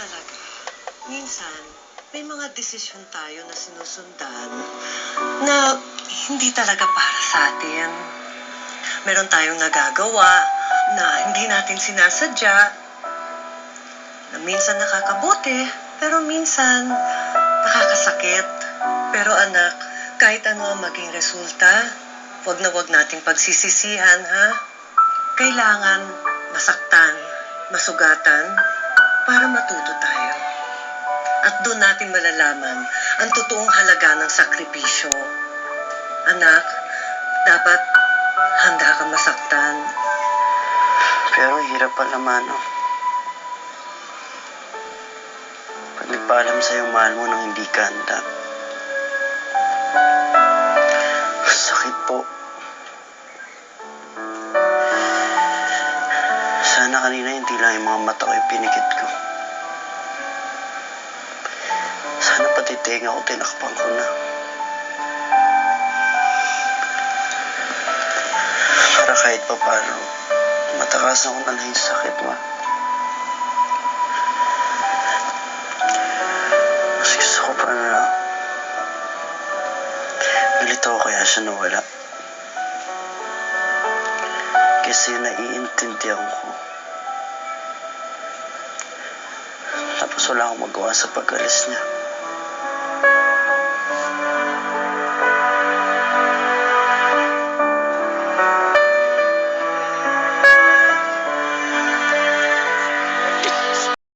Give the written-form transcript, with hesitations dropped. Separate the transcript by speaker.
Speaker 1: talaga. Minsan, may mga desisyon tayo na sinusundan na hindi talaga para sa atin. Meron tayong nagagawa na hindi natin sinasadya, na minsan nakakabuti, pero minsan nakakasakit. Pero anak, kahit ano ang maging resulta, wag na wag nating pagsisisihan, ha? Kailangan masaktan, masugatan, para matuto tayo. At doon natin malalaman ang totoong halaga ng sakripisyo. Anak, dapat handa ka masaktan.
Speaker 2: Pero hirap pala, Mano. Pag nagpaalam sa'yo mahal mo nang hindi ka handa. Sakit po. Sana kanina hindi lang yung mga mata ko yung pinikit ko. Sana pati tenga ko tinakpan ko na. Para kahit pa paano, matakasan ko na lang yung sakit, ma. Mas gusto ko pa na nalito ko kaya siya nawala. Kasi naiintindihan ko. Tapos wala akong magawa sa pag-alis niya.